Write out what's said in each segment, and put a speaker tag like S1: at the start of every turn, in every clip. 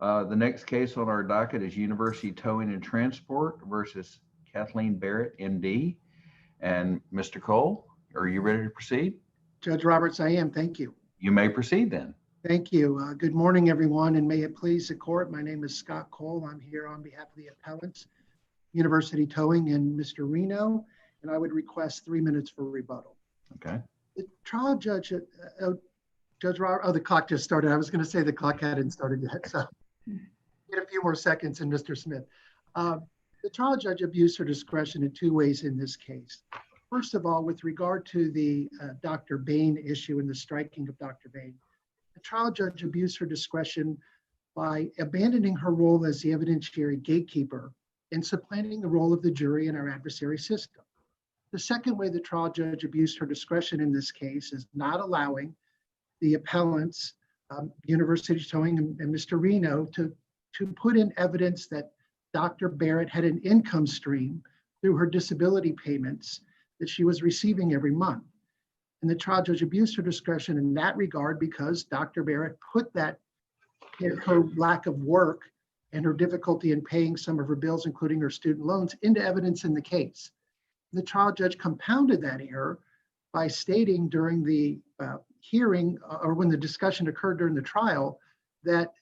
S1: The next case on our docket is University Towing and Transport versus Kathleen Barrett, MD. And Mr. Cole, are you ready to proceed?
S2: Judge Roberts, I am. Thank you.
S1: You may proceed then.
S2: Thank you. Good morning, everyone, and may it please the court. My name is Scott Cole. I'm here on behalf of the appellants, University Towing and Mr. Reno, and I would request 3 minutes for rebuttal.
S1: Okay.
S2: The trial judge, Judge Roberts, the clock just started. I was going to say the clock hadn't started yet, so get a few more seconds in Mr. Smith. The trial judge abused her discretion in two ways in this case. First of all, with regard to the Dr. Bain issue and the striking of Dr. Bain, the trial judge abused her discretion by abandoning her role as the evidentiary gatekeeper and supplanting the role of the jury in our adversary system. The second way the trial judge abused her discretion in this case is not allowing the appellants, University Towing and Mr. Reno, to put in evidence that Dr. Barrett had an income stream through her disability payments that she was receiving every month. And the trial judge abused her discretion in that regard because Dr. Barrett put that, her lack of work and her difficulty in paying some of her bills, including her student loans, into evidence in the case. The trial judge compounded that error by stating during the hearing or when the discussion occurred during the trial that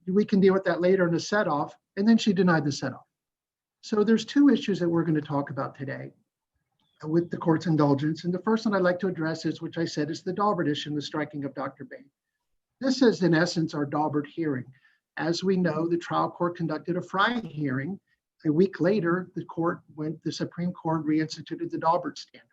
S2: we can deal with that later in a set-off, and then she denied the set-off. So there's two issues that we're going to talk about today with the court's indulgence. And the first one I'd like to address is, which I said, is the Daubert issue and the striking of Dr. Bain. This is, in essence, our Daubert hearing. As we know, the trial court conducted a Frye hearing. A week later, the Supreme Court reinstituted the Daubert standard.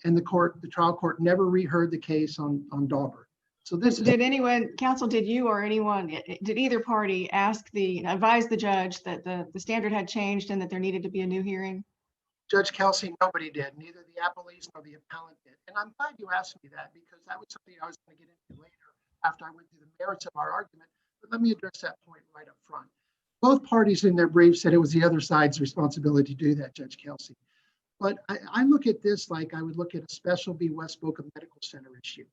S2: And the trial court never reheard the case on Daubert. So this
S3: did anyone, counsel, did you or anyone, did either party advise the judge that the standard had changed and that there needed to be a new hearing?
S2: Judge Kelsey, nobody did, neither the appellees nor the appellant did. And I'm glad you asked me that because that was something I was going to get into later after I went through the merits of our argument. But let me address that point right up front. Both parties in their briefs said it was the other side's responsibility to do that, Judge Kelsey. But I look at this like I would look at a Special B. West Boca Medical Center issue.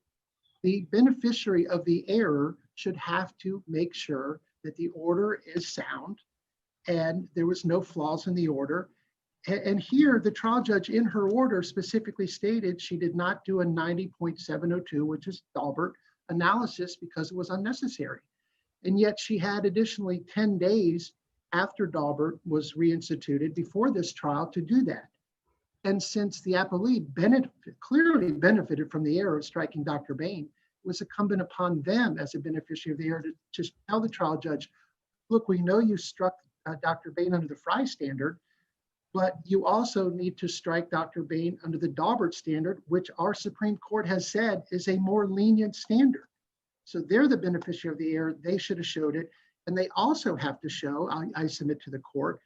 S2: The beneficiary of the error should have to make sure that the order is sound and there was no flaws in the order. And here, the trial judge in her order specifically stated she did not do a 90.702, which is Daubert, analysis because it was unnecessary. And yet she had additionally 10 days after Daubert was reinstituted before this trial to do that. And since the appellee clearly benefited from the error of striking Dr. Bain, it was incumbent upon them as a beneficiary of the error to just tell the trial judge, look, we know you struck Dr. Bain under the Frye standard, but you also need to strike Dr. Bain under the Daubert standard, which our Supreme Court has said is a more lenient standard. So they're the beneficiary of the error. They should have showed it. And they also have to show, I submit to the court,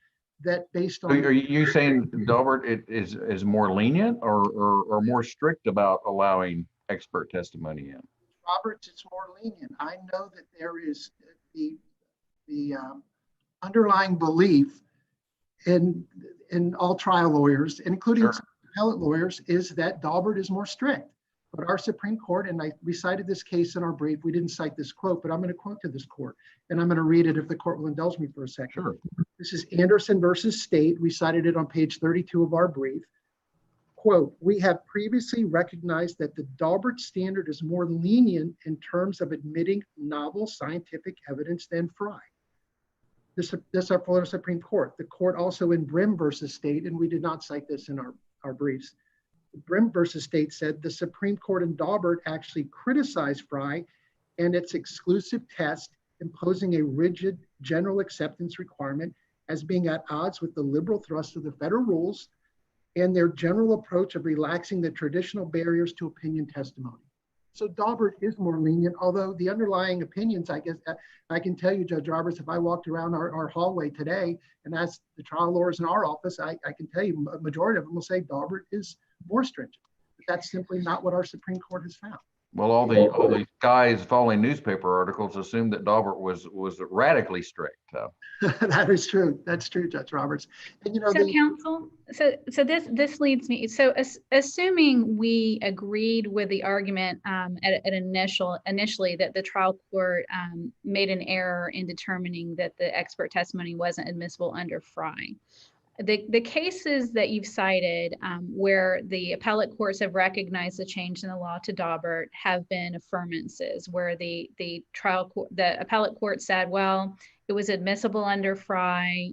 S2: that based on—
S1: Are you saying Daubert is more lenient or more strict about allowing expert testimony in?
S2: Roberts, it's more lenient. I know that there is the underlying belief in all trial lawyers, including some appellate lawyers, is that Daubert is more strict. But our Supreme Court, and we cited this case in our brief, we didn't cite this quote, but I'm going to quote to this court, and I'm going to read it if the court will indulge me for a second.
S1: Sure.
S2: This is Anderson versus State. We cited it on page 32 of our brief. Quote, we have previously recognized that the Daubert standard is more lenient in terms of admitting novel scientific evidence than Frye. This our Florida Supreme Court. The court also in Brim versus State, and we did not cite this in our briefs. Brim versus State said the Supreme Court in Daubert actually criticized Frye and its exclusive test imposing a rigid general acceptance requirement as being at odds with the liberal thrust of the federal rules and their general approach of relaxing the traditional barriers to opinion testimony. So Daubert is more lenient, although the underlying opinions, I guess, I can tell you, Judge Roberts, if I walked around our hallway today and asked the trial lawyers in our office, I can tell you a majority of them will say Daubert is more stringent. But that's simply not what our Supreme Court has found.
S1: Well, all these guys following newspaper articles assumed that Daubert was radically strict.
S2: That is true. That's true, Judge Roberts. And
S4: So counsel, so this leads me, so assuming we agreed with the argument initially that the trial court made an error in determining that the expert testimony wasn't admissible under Frye. The cases that you've cited where the appellate courts have recognized the change in the law to Daubert have been affirmances where the appellate court said, well, it was admissible under Frye,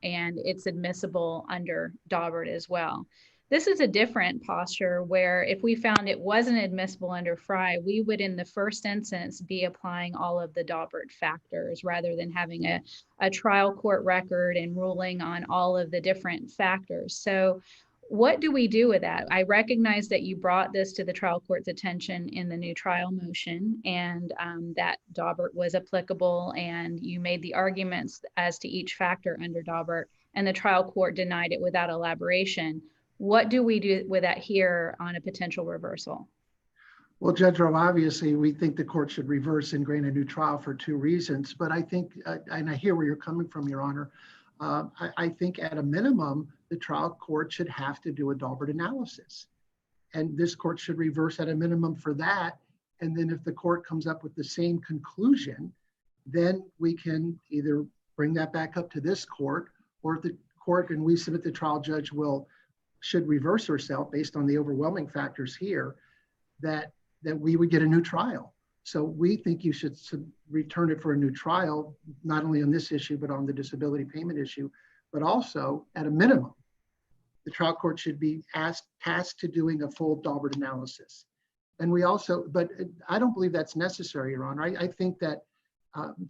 S4: and it's admissible under Daubert as well. This is a different posture where if we found it wasn't admissible under Frye, we would in the first instance be applying all of the Daubert factors rather than having a trial court record and ruling on all of the different factors. So what do we do with that? I recognize that you brought this to the trial court's attention in the new trial motion and that Daubert was applicable and you made the arguments as to each factor under Daubert and the trial court denied it without elaboration. What do we do with that here on a potential reversal?
S2: Well, Judge Rowe, obviously, we think the court should reverse and grant a new trial for two reasons. But I think, and I hear where you're coming from, Your Honor, I think at a minimum, the trial court should have to do a Daubert analysis. And this court should reverse at a minimum for that. And then if the court comes up with the same conclusion, then we can either bring that back up to this court, or if the court and we submit the trial judge should reverse herself based on the overwhelming factors here, that we would get a new trial. So we think you should return it for a new trial, not only on this issue, but on the disability payment issue, but also at a minimum, the trial court should be tasked to doing a full Daubert analysis. And we also, but I don't believe that's necessary, Your Honor. I think that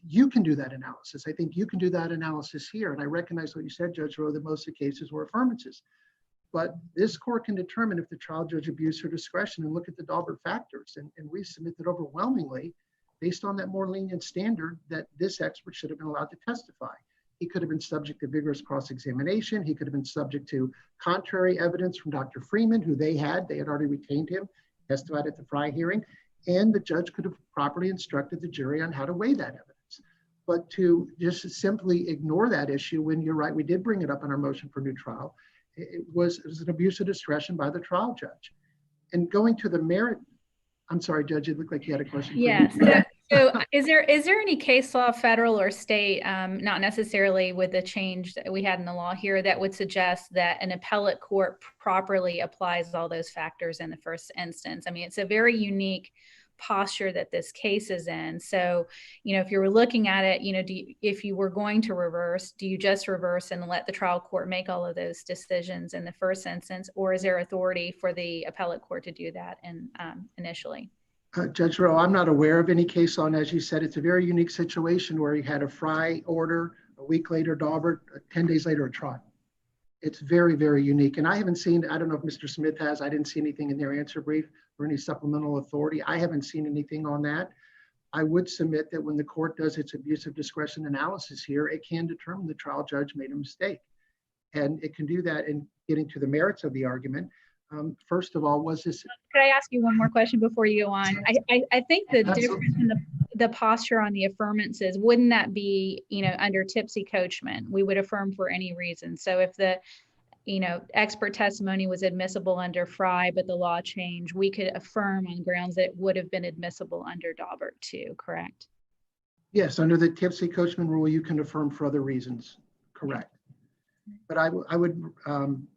S2: you can do that analysis. I think you can do that analysis here. And I recognize what you said, Judge Rowe, that most of the cases were affirmances. But this court can determine if the trial judge abused her discretion and look at the Daubert factors. And we submit that overwhelmingly, based on that more lenient standard, that this expert should have been allowed to testify. He could have been subject to vigorous cross-examination. He could have been subject to contrary evidence from Dr. Freeman, who they had already retained him, testified at the Frye hearing. And the judge could have properly instructed the jury on how to weigh that evidence. But to just simply ignore that issue when you're right, we did bring it up in our motion for new trial. It was an abuse of discretion by the trial judge. And going to the merit, I'm sorry, Judge, it looked like you had a question.
S4: Yes. So is there any case law, federal or state, not necessarily with the change that we had in the law here, that would suggest that an appellate court properly applies all those factors in the first instance? I mean, it's a very unique posture that this case is in. So, if you were looking at it, if you were going to reverse, do you just reverse and let the trial court make all of those decisions in the first instance, or is there authority for the appellate court to do that initially?
S2: Judge Rowe, I'm not aware of any case law. And as you said, it's a very unique situation where you had a Frye order, a week later Daubert, 10 days later a trial. It's very, very unique. And I haven't seen, I don't know if Mr. Smith has, I didn't see anything in their answer brief or any supplemental authority. I haven't seen anything on that. I would submit that when the court does its abuse of discretion analysis here, it can determine the trial judge made a mistake. And it can do that in getting to the merits of the argument. First of all, was this...
S4: Could I ask you one more question before you go on? I think the
S2: Absolutely.
S4: difference in the posture on the affirmances, wouldn't that be, under tipsy coachman, we would affirm for any reason. So if the, expert testimony was admissible under Frye, but the law changed, we could affirm on grounds that it would have been admissible under Daubert too, correct?
S2: Yes, under the tipsy coachman rule, you can affirm for other reasons, correct. But I would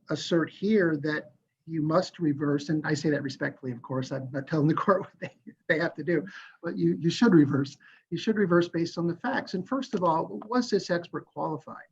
S2: assert here that you must reverse, and I say that respectfully, of course, I'm not telling the court what they have to do, but you should reverse. You should reverse based on the facts. And first of all, was this expert qualified?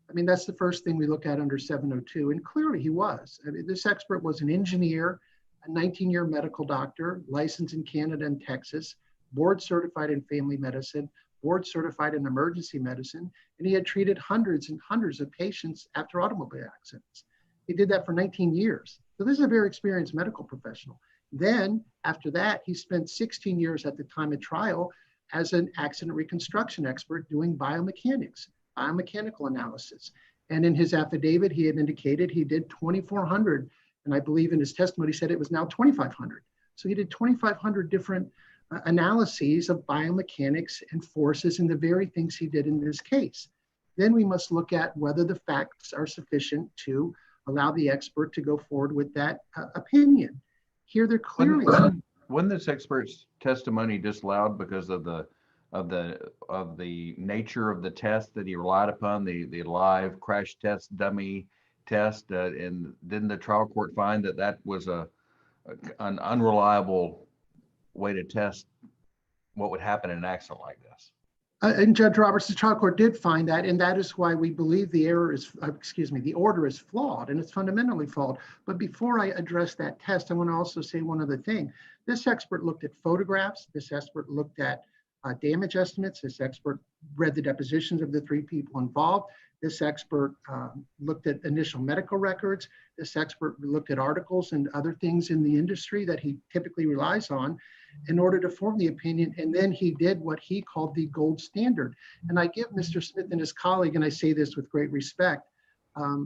S2: I mean, that's the first thing we look at under 702, and clearly he was. I mean, this expert was an engineer, a 19-year medical doctor, licensed in Canada and Texas, board certified in family medicine, board certified in emergency medicine, and he had treated hundreds and hundreds of patients after automobile accidents. He did that for 19 years. So this is a very experienced medical professional. Then after that, he spent 16 years at the time of trial as an accident reconstruction expert doing biomechanics, biomechanical analysis. And in his affidavit, he had indicated he did 2,400, and I believe in his testimony, he said it was now 2,500. So he did 2,500 different analyses of biomechanics and forces and the very things he did in this case. Then we must look at whether the facts are sufficient to allow the expert to go forward with that opinion. Here they're clearly.
S1: Wasn't this expert's testimony disallowed because of the nature of the test that he relied upon, the live crash test dummy test, and didn't the trial court find that that was an unreliable way to test what would happen in an accident like this?
S2: And Judge Roberts, the trial court did find that, and that is why we believe the order is flawed, and it's fundamentally flawed. But before I address that test, I want to also say one other thing. This expert looked at photographs. This expert looked at damage estimates. This expert read the depositions of the 3 people involved. This expert looked at initial medical records. This expert looked at articles and other things in the industry that he typically relies on in order to form the opinion. And then he did what he called the gold standard. And I give Mr. Smith and his colleague, and I say this with great respect, I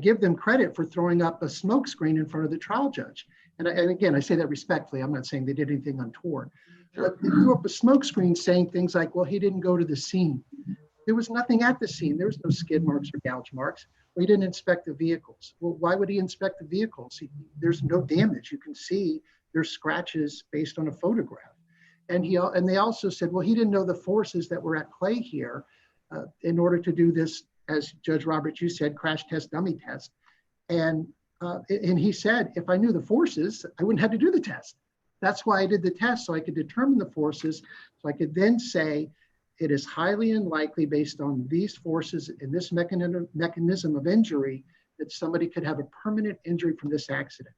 S2: give them credit for throwing up a smoke screen in front of the trial judge. And again, I say that respectfully. I'm not saying they did anything untoward.
S1: Sure.
S2: But they threw up a smoke screen saying things like, well, he didn't go to the scene. There was nothing at the scene. There was no skid marks or gouge marks. Well, he didn't inspect the vehicles. Well, why would he inspect the vehicles? There's no damage. You can see there's scratches based on a photograph. And they also said, well, he didn't know the forces that were at play here in order to do this, as Judge Roberts, you said, crash test, dummy test. And he said, if I knew the forces, I wouldn't have to do the test. That's why I did the test, so I could determine the forces, so I could then say it is highly unlikely based on these forces and this mechanism of injury that somebody could have a permanent injury from this accident.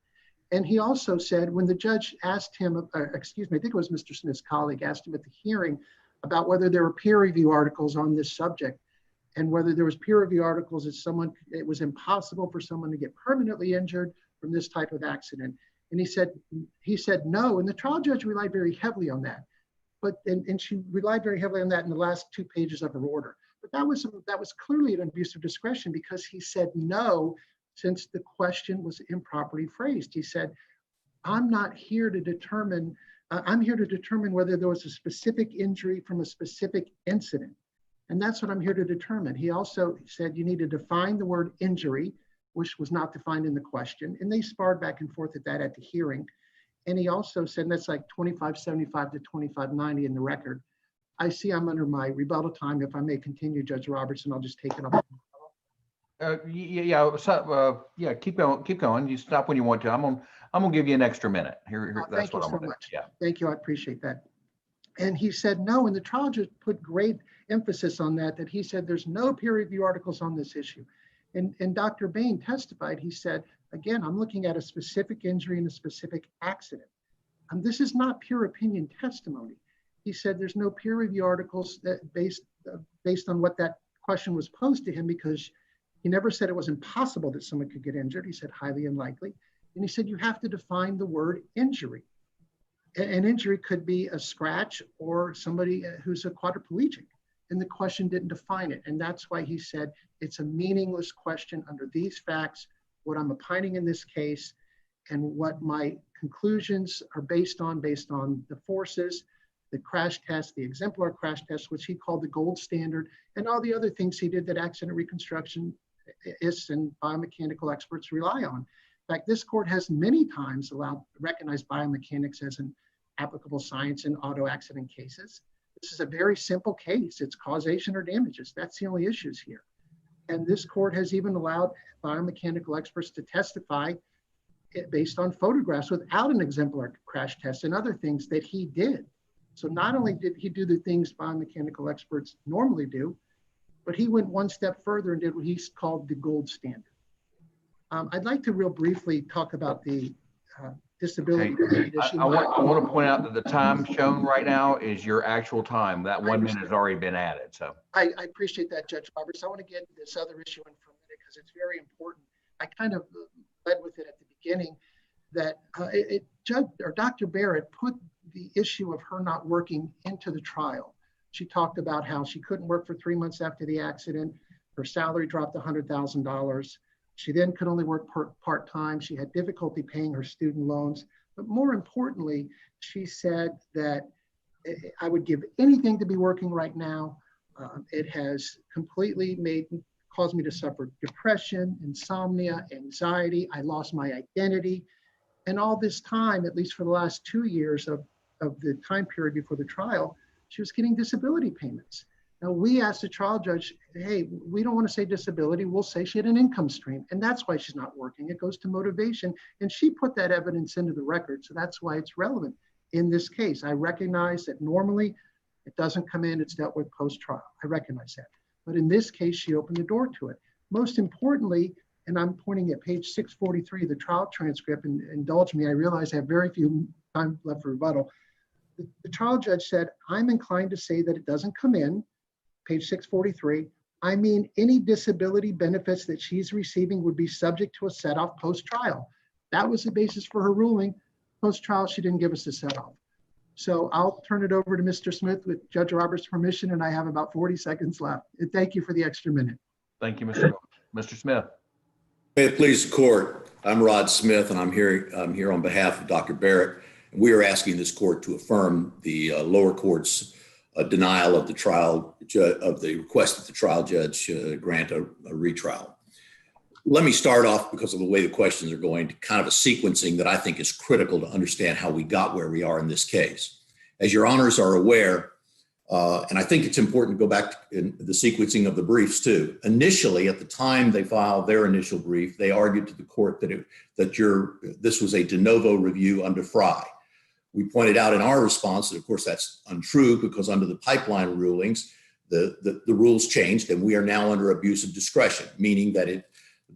S2: And he also said, when the judge asked him, I think it was Mr. Smith's colleague, asked him at the hearing about whether there were peer review articles on this subject and whether there was peer review articles that it was impossible for someone to get permanently injured from this type of accident. And he said no, and the trial judge relied very heavily on that. And she relied very heavily on that in the last 2 pages of her order. But that was clearly an abuse of discretion because he said no, since the question was improperly phrased. He said, I'm here to determine whether there was a specific injury from a specific incident. And that's what I'm here to determine. He also said you need to define the word injury, which was not defined in the question. And they sparred back and forth at that at the hearing. And he also said, and that's like 2575 to 2590 in the record. I see I'm under my rebuttal time. If I may continue, Judge Robertson, I'll just take it up.
S1: Keep going. You stop when you want to. I'm gonna give you an extra minute. Here, that's
S2: thank you
S1: what I'm
S2: so
S1: gonna do.
S2: much.
S1: Yeah.
S2: Thank you. I appreciate that. And he said no, and the trial judge put great emphasis on that he said there's no peer review articles on this issue. And Dr. Bain testified, he said, again, I'm looking at a specific injury in a specific accident. This is not pure opinion testimony. He said there's no peer review articles that based on what that question was posed to him, because he never said it was impossible that someone could get injured. He said highly unlikely. And he said you have to define the word injury. An injury could be a scratch or somebody who's a quadriplegic. And the question didn't define it. And that's why he said it's a meaningless question under these facts, what I'm opining in this case, and what my conclusions are based on the forces, the crash test, the exemplar crash test, which he called the gold standard, and all the other things he did that accident reconstructionists and biomechanical experts rely on. In fact, this court has many times recognized biomechanics as an applicable science in auto accident cases. This is a very simple case. It's causation or damages. That's the only issues here. And this court has even allowed biomechanical experts to testify based on photographs without an exemplar crash test and other things that he did. So not only did he do the things biomechanical experts normally do, but he went one step further and did what he's called the gold standard. I'd like to real briefly talk about the disability.
S1: I want to point out that the time shown right now is your actual time. That 1 minute has already been added. So
S2: I appreciate that, Judge Roberts. I want to get into this other issue in for a minute because it's very important. I kind of led with it at the beginning that Dr. Barrett put the issue of her not working into the trial. She talked about how she couldn't work for 3 months after the accident. Her salary dropped $100,000. She then could only work part-time. She had difficulty paying her student loans. But more importantly, she said that I would give anything to be working right now. It has completely caused me to suffer depression, insomnia, anxiety. I lost my identity. And all this time, at least for the last 2 years of the time period before the trial, she was getting disability payments. Now, we asked the trial judge, hey, we don't want to say disability. We'll say she had an income stream, and that's why she's not working. It goes to motivation. And she put that evidence into the record. So that's why it's relevant in this case. I recognize that normally it doesn't come in, it's dealt with post-trial. I recognize that. But in this case, she opened the door to it. Most importantly, and I'm pointing at page 643 of the trial transcript, and indulge me, I realize I have very few time left for rebuttal. The trial judge said, I'm inclined to say that it doesn't come in, page 643. I mean, any disability benefits that she's receiving would be subject to a set-off post-trial. That was the basis for her ruling. Post-trial, she didn't give us a set-off. So I'll turn it over to Mr. Smith with Judge Roberts' permission, and I have about 40 seconds left. And thank you for the extra minute.
S1: Thank you, Mr. Cole. Mr. Smith.
S5: May it please the court, I'm Rod Smith, and I'm here on behalf of Dr. Barrett. We are asking this court to affirm the lower court's denial of the request that the trial judge grant a retrial. Let me start off, because of the way the questions are going, to kind of a sequencing that I think is critical to understand how we got where we are in this case. As your honors are aware, and I think it's important to go back in the sequencing of the briefs too. Initially, at the time they filed their initial brief, they argued to the court that this was a de novo review under Frye. We pointed out in our response that, of course, that's untrue, because under the pipeline rulings, the rules changed, and we are now under abuse of discretion, meaning that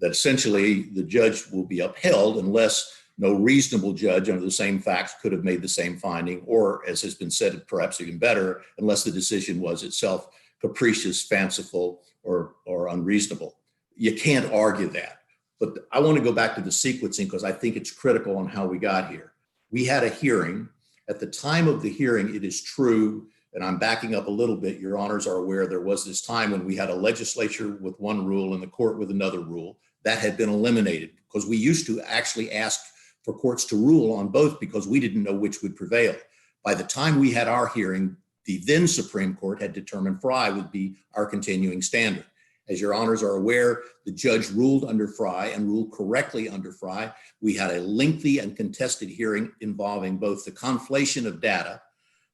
S5: essentially the judge will be upheld unless no reasonable judge under the same facts could have made the same finding, or, as has been said, perhaps even better, unless the decision was itself capricious, fanciful, or unreasonable. You can't argue that. But I want to go back to the sequencing, because I think it's critical on how we got here. We had a hearing. At the time of the hearing, it is true, and I'm backing up a little bit, your honors are aware there was this time when we had a legislature with one rule and the court with another rule. That had been eliminated, because we used to actually ask for courts to rule on both, because we didn't know which would prevail. By the time we had our hearing, the then Supreme Court had determined Frye would be our continuing standard. As your honors are aware, the judge ruled under Frye and ruled correctly under Frye. We had a lengthy and contested hearing involving both the conflation of data,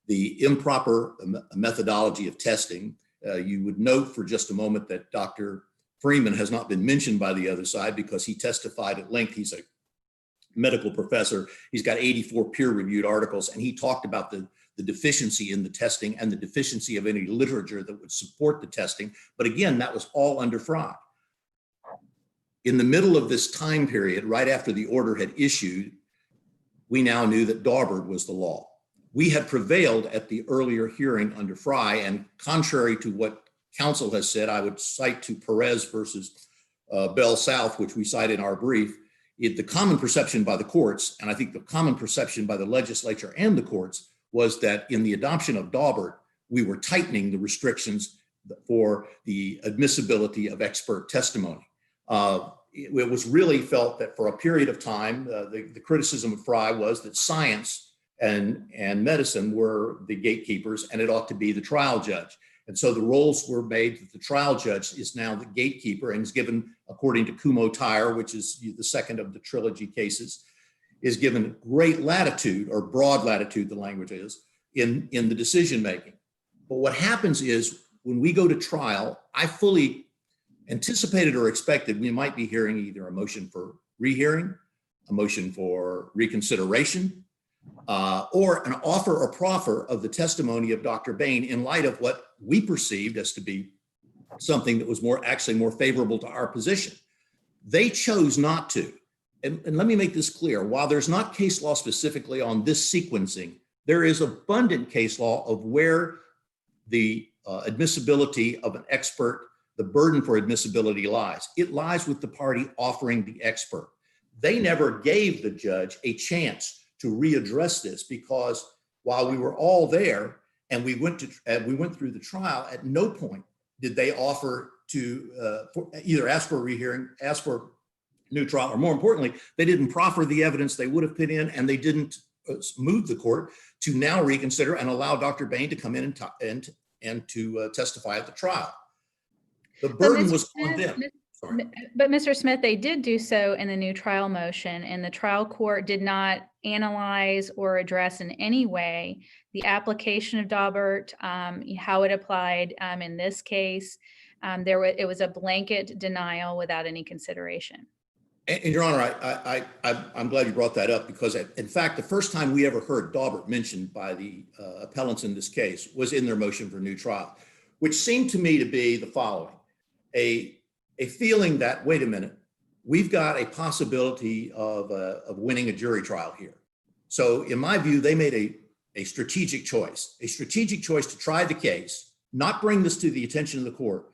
S5: the improper methodology of testing. You would note for just a moment that Dr. Freeman has not been mentioned by the other side, because he testified at length. He's a medical professor. He's got 84 peer-reviewed articles, and he talked about the deficiency in the testing and the deficiency of any literature that would support the testing. But again, that was all under Frye. In the middle of this time period, right after the order had issued, we now knew that Daubert was the law. We had prevailed at the earlier hearing under Frye, and contrary to what counsel has said, I would cite to Perez versus Bell South, which we cite in our brief. The common perception by the courts, and I think the common perception by the legislature and the courts, was that in the adoption of Daubert, we were tightening the restrictions for the admissibility of expert testimony. It was really felt that for a period of time, the criticism of Frye was that science and medicine were the gatekeepers, and it ought to be the trial judge. And so the roles were made that the trial judge is now the gatekeeper, and is given, according to Kumho-Tyre, which is the second of the trilogy cases, is given great latitude, or broad latitude, the language is, in the decision making. But what happens is, when we go to trial, I fully anticipated or expected we might be hearing either a motion for rehearing, a motion for reconsideration, or an offer or proffer of the testimony of Dr. Bain in light of what we perceived as to be something that was actually more favorable to our position. They chose not to. And let me make this clear. While there's not case law specifically on this sequencing, there is abundant case law of where the admissibility of an expert, the burden for admissibility lies. It lies with the party offering the expert. They never gave the judge a chance to readdress this, because while we were all there and we went through the trial, at no point did they offer to either ask for a rehearing, ask for new trial, or more importantly, they didn't proffer the evidence they would have put in, and they didn't move the court to now reconsider and allow Dr. Bain to come in and to testify at the trial. The burden was on them. Sorry.
S4: But Mr. Smith, they did do so in the new trial motion, and the trial court did not analyze or address in any way the application of Daubert, how it applied in this case. It was a blanket denial without any consideration.
S5: And Your Honor, I'm glad you brought that up, because in fact, the first time we ever heard Daubert mentioned by the appellants in this case was in their motion for new trial, which seemed to me to be the following: a feeling that, wait a minute, we've got a possibility of winning a jury trial here. So in my view, they made a strategic choice to try the case, not bring this to the attention of the court,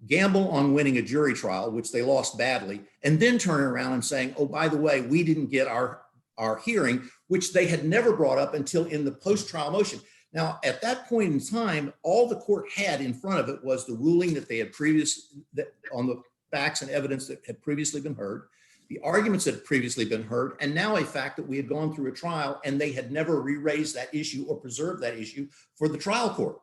S5: gamble on winning a jury trial, which they lost badly, and then turn around and saying, oh, by the way, we didn't get our hearing, which they had never brought up until in the post-trial motion. Now, at that point in time, all the court had in front of it was the ruling that they had on the facts and evidence that had previously been heard, the arguments that had previously been heard, and now a fact that we had gone through a trial and they had never re-raised that issue or preserved that issue for the trial court.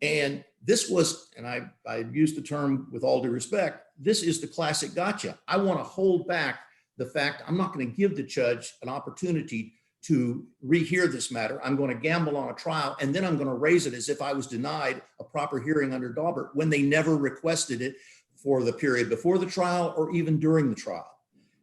S5: And this was, and I use the term with all due respect, this is the classic gotcha. I want to hold back the fact I'm not going to give the judge an opportunity to rehear this matter. I'm going to gamble on a trial, and then I'm going to raise it as if I was denied a proper hearing under Daubert when they never requested it for the period before the trial or even during the trial.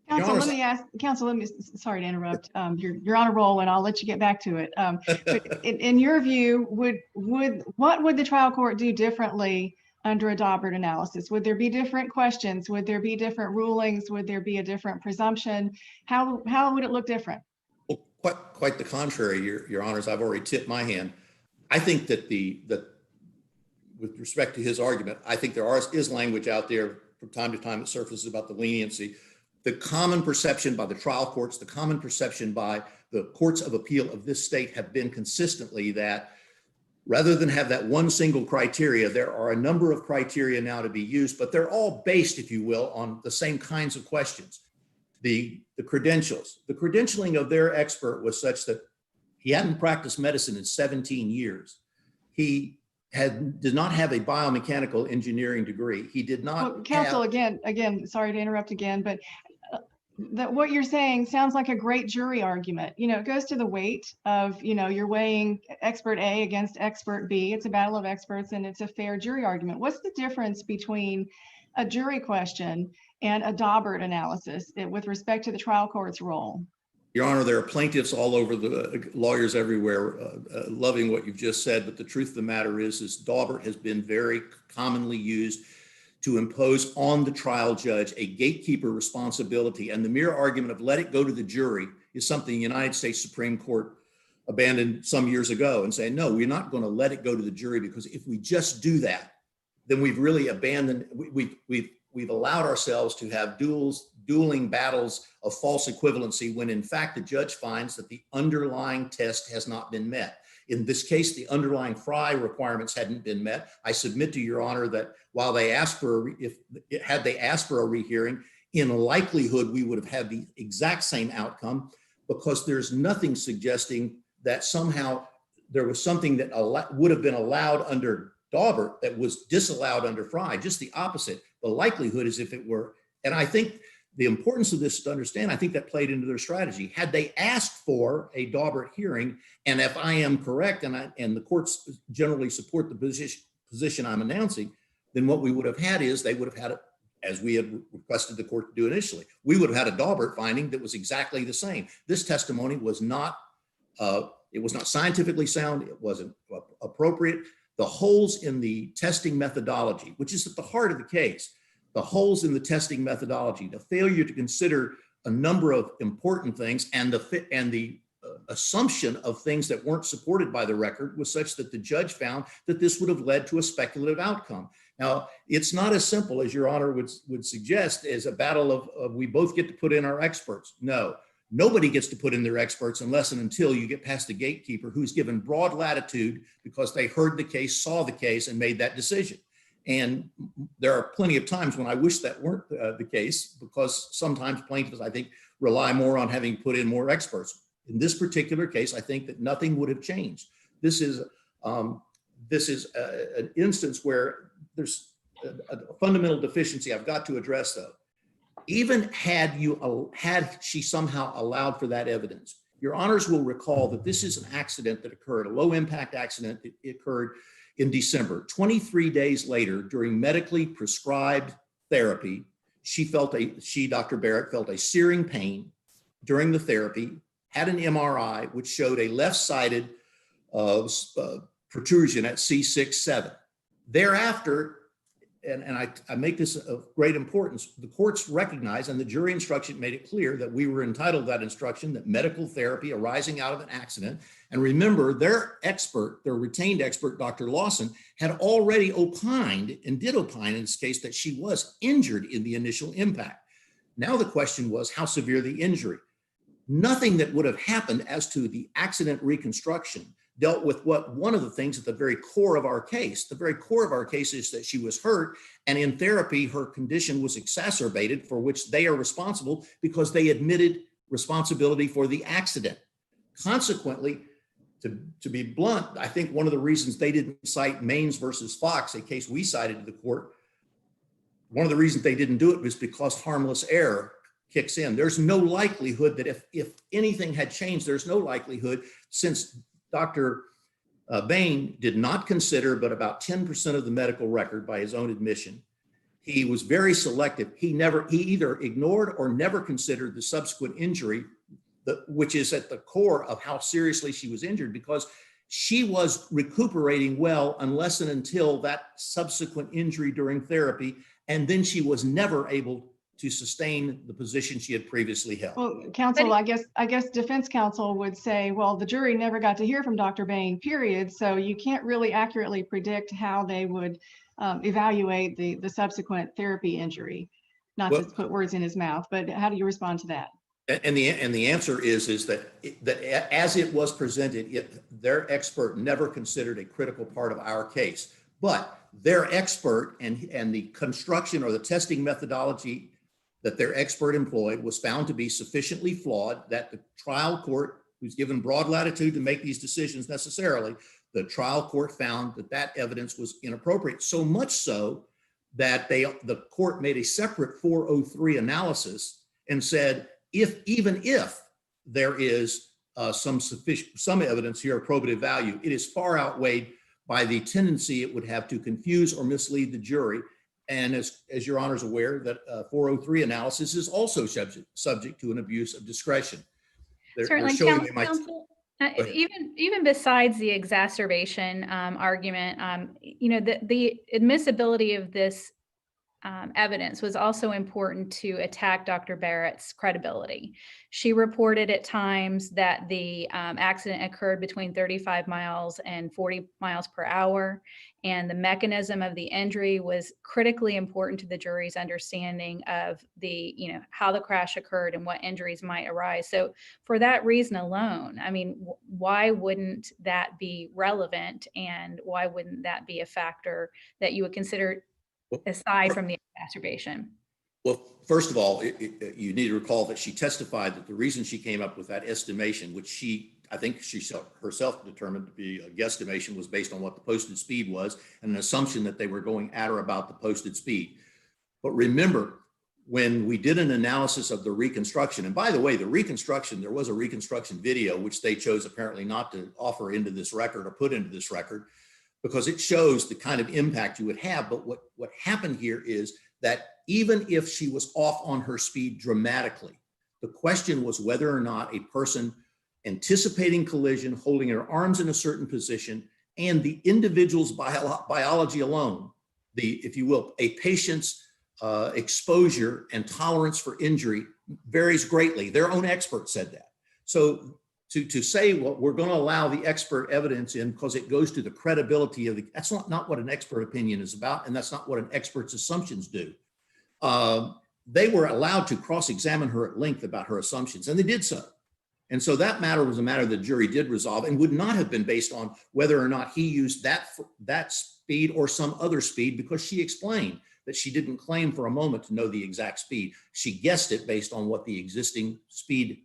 S3: Counsel, sorry to interrupt. You're on a roll, and I'll let you get back to it. But in your view, what would the trial court do differently under a Daubert analysis? Would there be different questions? Would there be different rulings? Would there be a different presumption? How would it look different?
S5: Well, quite the contrary, Your Honors. I've already tipped my hand. I think that with respect to his argument, I think there is language out there from time to time that surfaces about the leniency. The common perception by the trial courts, the common perception by the courts of appeal of this state have been consistently that rather than have that one single criteria, there are a number of criteria now to be used, but they're all based, if you will, on the same kinds of questions. The credentials, the credentialing of their expert was such that he hadn't practiced medicine in 17 years. He did not have a biomechanical engineering degree. He did not.
S3: Counsel, again, sorry to interrupt again, but that what you're saying sounds like a great jury argument. It goes to the weight of, you're weighing expert A against expert B. It's a battle of experts, and it's a fair jury argument. What's the difference between a jury question and a Daubert analysis with respect to the trial court's role?
S5: Your Honor, there are plaintiffs all over, the lawyers everywhere loving what you've just said, but the truth of the matter is Daubert has been very commonly used to impose on the trial judge a gatekeeper responsibility, and the mere argument of let it go to the jury is something the United States Supreme Court abandoned some years ago and saying, no, we're not going to let it go to the jury, because if we just do that, then we've really abandoned, we've allowed ourselves to have dueling battles of false equivalency when in fact the judge finds that the underlying test has not been met. In this case, the underlying Frye requirements hadn't been met. I submit to Your Honor that while they asked had they asked for a rehearing, in likelihood we would have had the exact same outcome, because there's nothing suggesting that somehow there was something that would have been allowed under Daubert that was disallowed under Frye. Just the opposite. The likelihood is if it were, and I think the importance of this to understand, I think that played into their strategy. Had they asked for a Daubert hearing, and if I am correct, and the courts generally support the position I'm announcing, then what we would have had is they would have had it as we had requested the court to do initially. We would have had a Daubert finding that was exactly the same. This testimony was not, it was not scientifically sound. It wasn't appropriate. The holes in the testing methodology, which is at the heart of the case, the holes in the testing methodology, the failure to consider a number of important things, and the assumption of things that weren't supported by the record was such that the judge found that this would have led to a speculative outcome. Now, it's not as simple as Your Honor would suggest as a battle of we both get to put in our experts. No, nobody gets to put in their experts unless and until you get past the gatekeeper who's given broad latitude because they heard the case, saw the case, and made that decision. And there are plenty of times when I wish that weren't the case, because sometimes plaintiffs, I think, rely more on having put in more experts. In this particular case, I think that nothing would have changed. This is an instance where there's a fundamental deficiency I've got to address, though. Even had she somehow allowed for that evidence, your honors will recall that this is an accident that occurred, a low impact accident. It occurred in December. 23 days later, during medically prescribed therapy, Dr. Barrett, felt a searing pain during the therapy, had an MRI, which showed a left-sided protrusion at C6-7. Thereafter, and I make this of great importance, the courts recognized, and the jury instruction made it clear, that we were entitled to that instruction, that medical therapy arising out of an accident. And remember, their retained expert, Dr. Lawson, had already opined, and did opine in this case, that she was injured in the initial impact. Now the question was, how severe the injury? Nothing that would have happened as to the accident reconstruction dealt with one of the things at the very core of our case. The very core of our case is that she was hurt, and in therapy, her condition was exacerbated, for which they are responsible because they admitted responsibility for the accident. Consequently, to be blunt, I think one of the reasons they didn't cite Maines versus Fox, a case we cited to the court, one of the reasons they didn't do it was because harmless error kicks in. There's no likelihood that if anything had changed, there's no likelihood, since Dr. Bain did not consider but about 10% of the medical record by his own admission. He was very selective. He either ignored or never considered the subsequent injury, which is at the core of how seriously she was injured, because she was recuperating well unless and until that subsequent injury during therapy, and then she was never able to sustain the position she had previously held.
S3: Well, counsel, I guess defense counsel would say, well, the jury never got to hear from Dr. Bain, period. So you can't really accurately predict how they would evaluate the subsequent therapy injury. Not to put words in his mouth, but how do you respond to that?
S5: And the answer is that as it was presented, their expert never considered a critical part of our case. But their expert and the construction or the testing methodology that their expert employed was found to be sufficiently flawed that the trial court, who's given broad latitude to make these decisions necessarily, the trial court found that evidence was inappropriate. So much so that the court made a separate 403 analysis and said, even if there is some evidence here of probative value, it is far outweighed by the tendency it would have to confuse or mislead the jury. And as your honor is aware, that 403 analysis is also subject to an abuse of discretion.
S4: Certainly, counsel, even besides the exacerbation argument, the admissibility of this evidence was also important to attack Dr. Barrett's credibility. She reported at times that the accident occurred between 35 miles and 40 miles per hour, and the mechanism of the injury was critically important to the jury's understanding of how the crash occurred and what injuries might arise. So for that reason alone, I mean, why wouldn't that be relevant, and why wouldn't that be a factor that you would consider aside from the exacerbation?
S5: Well, first of all, you need to recall that she testified that the reason she came up with that estimation, which I think she herself determined to be a guesstimation, was based on what the posted speed was and an assumption that they were going at or about the posted speed. But remember, when we did an analysis of the reconstruction, and by the way, there was a reconstruction video, which they chose apparently not to offer into this record or put into this record, because it shows the kind of impact you would have. But what happened here is that even if she was off on her speed dramatically, the question was whether or not a person anticipating collision, holding her arms in a certain position, and the individual's biology alone, if you will, a patient's exposure and tolerance for injury varies greatly. Their own expert said that. So to say, well, we're going to allow the expert evidence in because it goes to the credibility of that's not what an expert opinion is about, and that's not what an expert's assumptions do. They were allowed to cross-examine her at length about her assumptions, and they did so. And so that matter was a matter the jury did resolve, and would not have been based on whether or not he used that speed or some other speed, because she explained that she didn't claim for a moment to know the exact speed. She guessed it based on what the existing speed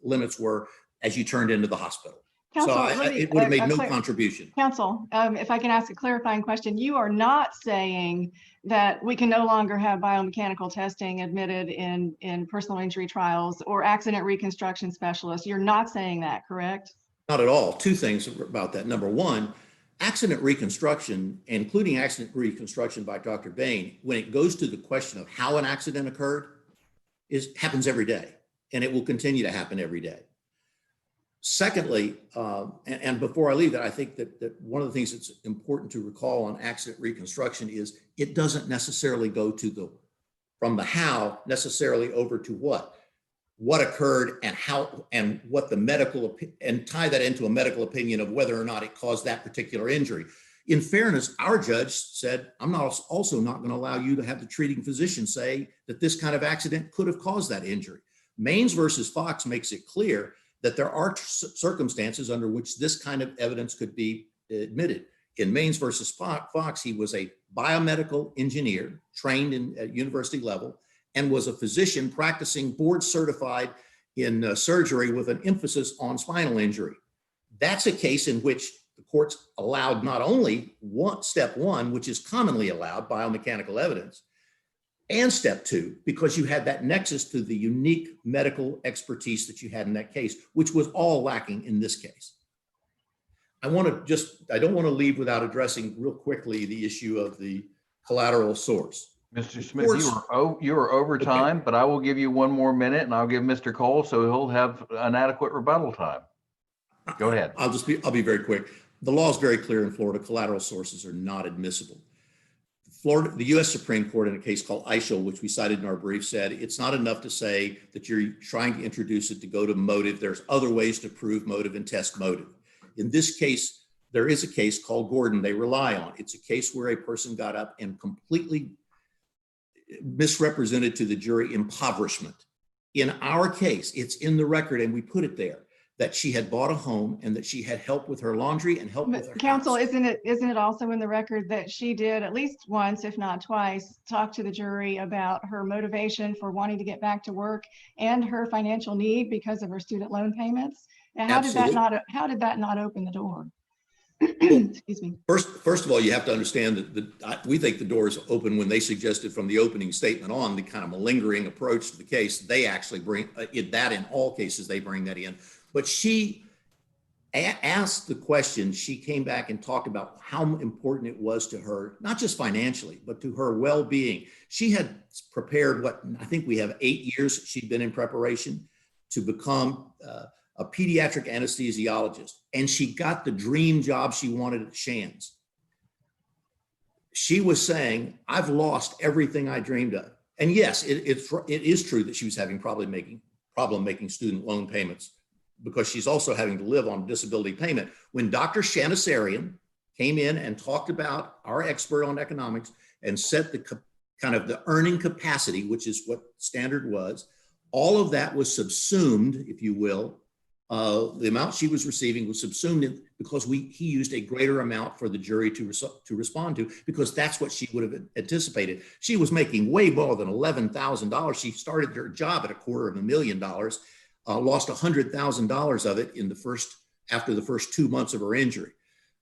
S5: limits were as you turned into the hospital.
S3: Counsel,
S5: So
S3: let me-
S5: it would have made no
S3: clear-
S5: contribution.
S3: Counsel, if I can ask a clarifying question, you are not saying that we can no longer have biomechanical testing admitted in personal injury trials or accident reconstruction specialists. You're not saying that, correct?
S5: Not at all. Two things about that. Number one, accident reconstruction, including accident reconstruction by Dr. Bain, when it goes to the question of how an accident occurred, happens every day, and it will continue to happen every day. Secondly, and before I leave that, I think that one of the things that's important to recall on accident reconstruction is it doesn't necessarily go to from the how necessarily over to what occurred and how, and what the medical, and tie that into a medical opinion of whether or not it caused that particular injury. In fairness, our judge said, I'm also not going to allow you to have the treating physician say that this kind of accident could have caused that injury. Maines versus Fox makes it clear that there are circumstances under which this kind of evidence could be admitted. In Maines versus Fox, he was a biomedical engineer trained at university level and was a physician practicing board certified in surgery with an emphasis on spinal injury. That's a case in which the courts allowed not only step one, which is commonly allowed, biomechanical evidence, and step two, because you had that nexus to the unique medical expertise that you had in that case, which was all lacking in this case. I don't want to leave without addressing real quickly the issue of the collateral source.
S1: Mr. Smith, you were over time, but I will give you one more minute and I'll give Mr. Cole so he'll have an adequate rebuttal time. Go ahead.
S5: I'll be very quick. The law is very clear in Florida. Collateral sources are not admissible. The U.S. Supreme Court in a case called Eichel, which we cited in our brief, said it's not enough to say that you're trying to introduce it to go to motive. There's other ways to prove motive and test motive. In this case, there is a case called Gordon they rely on. It's a case where a person got up and completely misrepresented to the jury impoverishment. In our case, it's in the record and we put it there that she had bought a home and that she had help with her laundry and help with her
S3: Counsel,
S5: house.
S3: isn't it also in the record that she did at least once, if not twice, talk to the jury about her motivation for wanting to get back to work and her financial need because of her student loan payments? And how did that not open the door? Excuse me.
S5: First of all, you have to understand that we think the door is open when they suggested from the opening statement on the kind of malingering approach to the case. They actually bring that in all cases, they bring that in. But she asked the question, she came back and talked about how important it was to her, not just financially, but to her well-being. She had prepared I think we have 8 years she'd been in preparation to become a pediatric anesthesiologist. And she got the dream job she wanted at Shands. She was saying, I've lost everything I dreamed of. And yes, it is true that she was having problem making student loan payments, because she's also having to live on disability payment. When Dr. Shanasarian came in and talked about our expert on economics and set the kind of the earning capacity, which is what standard was, all of that was subsumed, if you will. The amount she was receiving was subsumed because he used a greater amount for the jury to respond to, because that's what she would have anticipated. She was making way more than $11,000. She started her job at $250,000. Lost $100,000 of it after the first 2 months of her injury,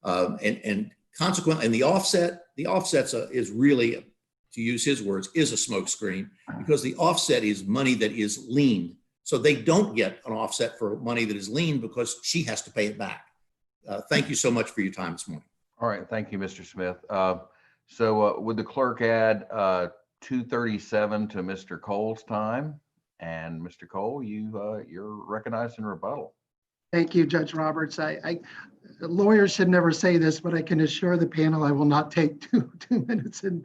S5: and consequently, and the offsets is really, to use his words, is a smokescreen, because the offset is money that is leaned. So they don't get an offset for money that is leaned because she has to pay it back. Thank you so much for your time this morning.
S1: All right. Thank you, Mr. Smith. So would the clerk add 2:37 to Mr. Cole's time? And Mr. Cole, you're recognized in rebuttal.
S2: Thank you, Judge Roberts. Lawyers should never say this, but I can assure the panel I will not take two minutes and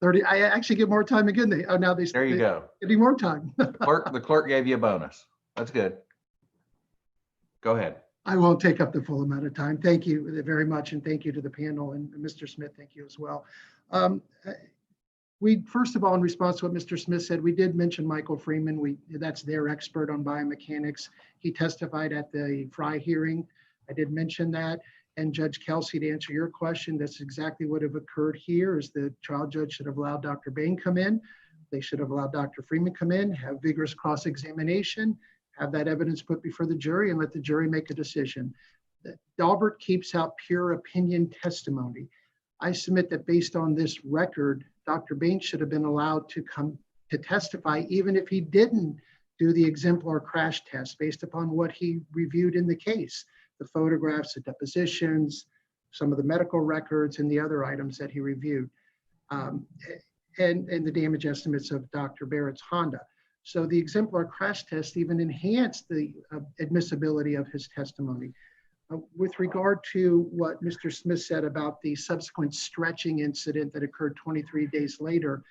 S2: 30. I actually get more time again.
S1: There you go.
S2: Give me more time.
S1: The clerk gave you a bonus. That's good. Go ahead.
S2: I won't take up the full amount of time. Thank you very much. And thank you to the panel, and Mr. Smith, thank you as well. We, first of all, in response to what Mr. Smith said, we did mention Michael Freeman. That's their expert on biomechanics. He testified at the Fry hearing. I did mention that. And Judge Kelsey, to answer your question, that's exactly what have occurred here is the trial judge should have allowed Dr. Bain come in. They should have allowed Dr. Freeman come in, have vigorous cross-examination, have that evidence put before the jury and let the jury make a decision. Daubert keeps out pure opinion testimony. I submit that based on this record, Dr. Bain should have been allowed to come to testify, even if he didn't do the exemplar crash test based upon what he reviewed in the case, the photographs, the depositions, some of the medical records, and the other items that he reviewed, and the damage estimates of Dr. Barrett's Honda. So the exemplar crash test even enhanced the admissibility of his testimony. With regard to what Mr. Smith said about the subsequent stretching incident that occurred 23 days later,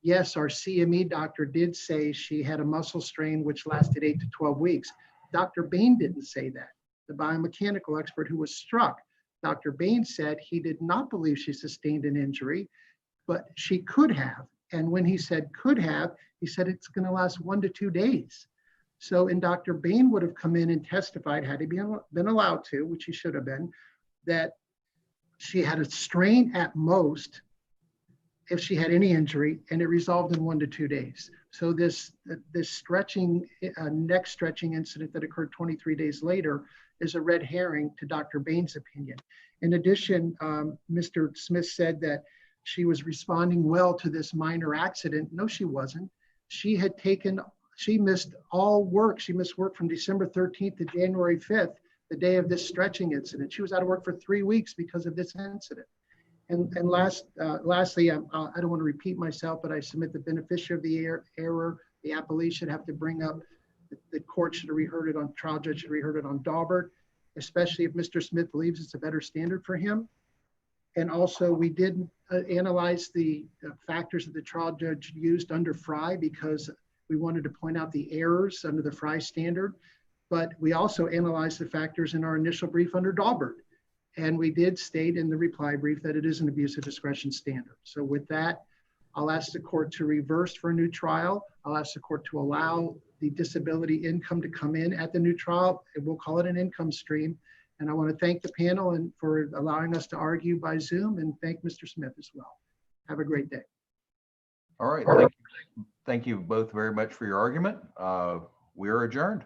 S2: yes, our CME doctor did say she had a muscle strain which lasted 8 to 12 weeks. Dr. Bain didn't say that. The biomechanical expert who was struck, Dr. Bain said he did not believe she sustained an injury, but she could have. And when he said could have, he said it's going to last 1 to 2 days. So, and Dr. Bain would have come in and testified, had he been allowed to, which he should have been, that she had a strain at most if she had any injury, and it resolved in 1 to 2 days. So this stretching, neck stretching incident that occurred 23 days later is a red herring to Dr. Bain's opinion. In addition, Mr. Smith said that she was responding well to this minor accident. No, she wasn't. She missed all work. She missed work from December 13th to January 5th, the day of this stretching incident. She was out of work for 3 weeks because of this incident. And lastly, I don't want to repeat myself, but I submit the beneficiary of the error, the appellee should have to bring up, the court should have reheard it on, trial judge should have reheard it on Daubert, especially if Mr. Smith believes it's a better standard for him. And also we did analyze the factors that the trial judge used under Frye because we wanted to point out the errors under the Frye standard, but we also analyzed the factors in our initial brief under Daubert. And we did state in the reply brief that it is an abuse of discretion standard. So with that, I'll ask the court to reverse for a new trial. I'll ask the court to allow the disability income to come in at the new trial, and we'll call it an income stream. And I want to thank the panel and for allowing us to argue by Zoom, and thank Mr. Smith as well. Have a great day.
S1: All right. Thank you both very much for your argument. We are adjourned.